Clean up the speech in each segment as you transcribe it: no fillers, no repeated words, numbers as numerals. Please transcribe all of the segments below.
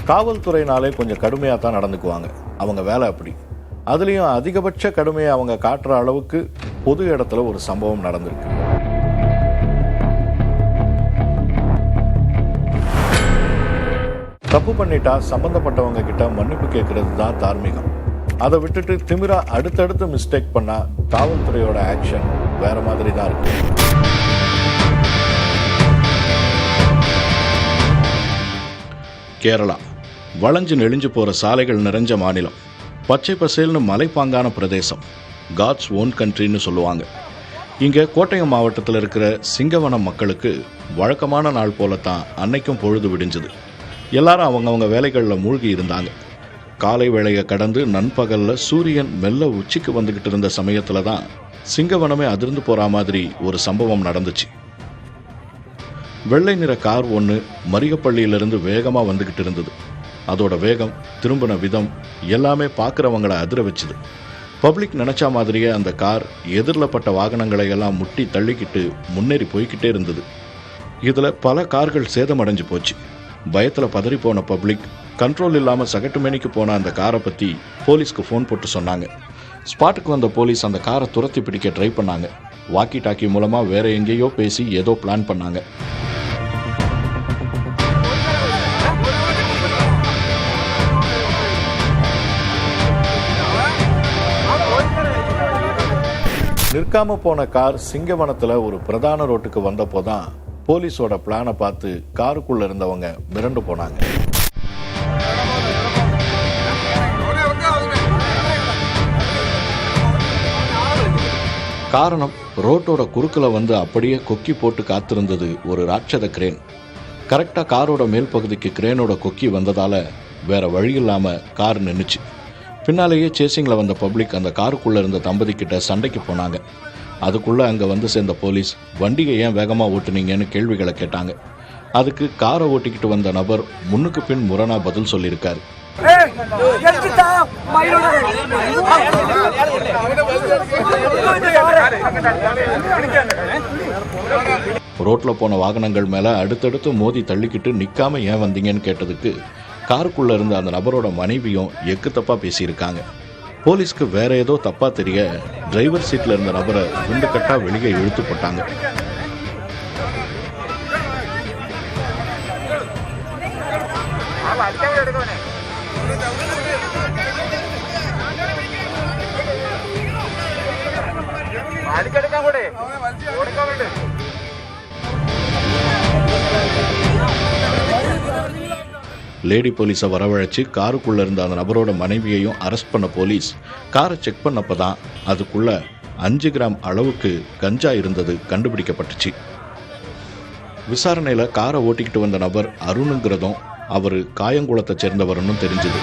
காவல்துறையினாலே கொஞ்சம் கடுமையாக தான் நடந்துக்குவாங்க. அவங்க வேலை அப்படி. அதுலேயும் அதிகபட்ச கடுமையை அவங்க காட்டுற அளவுக்கு பொது இடத்துல ஒரு சம்பவம் நடந்திருக்கு. தப்பு பண்ணிட்டா சம்பந்தப்பட்டவங்க கிட்ட மன்னிப்பு கேட்கறது தான் தார்மீகம். அதை விட்டுட்டு திமிரா அடுத்தடுத்து மிஸ்டேக் பண்ணா காவல்துறையோட ஆக்ஷன் வேற மாதிரி தான் இருக்கு. கேரளா வளைஞ்சு நெளிஞ்சு போற சாலைகள் நிறைஞ்ச மாநிலம். பச்சை பசேல்னு மலைப்பாங்கான பிரதேசம். காட்ஸ் ஓன் கண்ட்ரின்னு சொல்லுவாங்க. இங்கே கோட்டயம் மாவட்டத்தில் இருக்கிற சிங்கவனம் மக்களுக்கு வழக்கமான நாள் போலத்தான் அன்னைக்கும் பொழுது விடிஞ்சது. எல்லாரும் அவங்கவுங்க வேலைகளில் மூழ்கி இருந்தாங்க. காலை வேளையை கடந்து நண்பகலில் சூரியன் மெல்ல உச்சிக்கு வந்துக்கிட்டு இருந்த சமயத்தில் தான் சிங்கவனமே அதிர்ந்து போகிற மாதிரி ஒரு சம்பவம் நடந்துச்சு. வெள்ளை நிற கார் ஒன்று மரிகப்பள்ளியிலிருந்து வேகமாக வந்துக்கிட்டு இருந்தது. அதோட வேகம், திரும்பின விதம் எல்லாமே பார்க்குறவங்களை அதிர வச்சுது. பப்ளிக் நினச்சா மாதிரியே அந்த கார் எதிரில் பட்ட வாகனங்களை எல்லாம் முட்டி தள்ளிக்கிட்டு முன்னேறி போய்கிட்டே இருந்தது. இதில் பல கார்கள் சேதமடைஞ்சு போச்சு. பயத்தில் பதறி போன பப்ளிக் கண்ட்ரோல் இல்லாமல் சகட்டு மேனிக்கு போன அந்த காரை பற்றி போலீஸ்க்கு ஃபோன் போட்டு சொன்னாங்க. ஸ்பாட்டுக்கு வந்த போலீஸ் அந்த காரை துரத்தி பிடிக்க ட்ரை பண்ணாங்க. வாக்கி டாக்கி மூலமாக வேற எங்கேயோ பேசி ஏதோ பிளான் பண்ணாங்க. நிற்காம போன கார் சிங்கவனத்தில் ஒரு பிரதான ரோட்டுக்கு வந்தப்போதான் போலீஸோட பிளானை பார்த்து காருக்குள்ள இருந்தவங்க மிரண்டு போனாங்க. காரணம், ரோட்டோட குறுக்கில் வந்து அப்படியே கொக்கி போட்டு காத்திருந்தது ஒரு ராட்சத கிரேன். கரெக்டாக காரோட மேல் பகுதிக்கு கிரேனோட கொக்கி வந்ததால வேற வழி இல்லாமல் கார் நின்றுச்சு. பின்னாலேயே சேசிங்கில் வந்த பப்ளிக் அந்த காருக்குள்ளே இருந்த தம்பதிக்கிட்ட சண்டைக்கு போனாங்க. அதுக்குள்ளே அங்கே வந்து சேர்ந்த போலீஸ் வண்டியை ஏன் வேகமாக ஓட்டுனீங்கன்னு கேள்விகளை கேட்டாங்க. அதுக்கு காரை ஓட்டிக்கிட்டு வந்த நபர் முன்னுக்கு பின் முரணா பதில் சொல்லியிருக்காரு. ரோட்டில் போன வாகனங்கள் மேலே அடுத்தடுத்து மோதி தள்ளிக்கிட்டு நிற்காம ஏன் வந்தீங்கன்னு கேட்டதுக்கு காருக்குள்ளே இருந்த அந்த நபரோட மனைவியும் எக்கு தப்பாக பேசியிருக்காங்க. போலீஸ்க்கு வேற ஏதோ தப்பா தெரிய டிரைவர் சீட்ல இருந்த நபரை குண்டு கட்டா வெளியே இழுத்து போட்டாங்க. லேடி போலீஸை வரவழைச்சு காருக்குள்ள இருந்த அந்த நபரோட மனைவியையும் அரெஸ்ட் பண்ண போலீஸ் காரை செக் பண்ணப்பதான் அதுக்குள்ள 5 கிராம் அளவுக்கு கஞ்சா இருந்தது கண்டுபிடிக்கப்பட்டுச்சு. விசாரணையில காரை ஓட்டிக்கிட்டு வந்த நபர் அருணுங்கிறதும் அவர் காயங்குளத்தை சேர்ந்தவர்னு தெரிஞ்சது.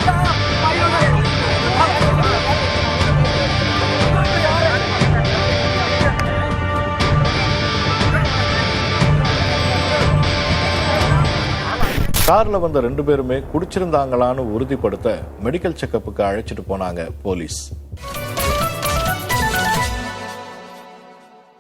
கார்ல வந்த 2 பேருமே குடிச்சிருந்தாங்களான்னு உறுதிப்படுத்த மெடிக்கல் செக்கப்புக்கு அழைச்சிட்டு போனாங்க போலீஸ்.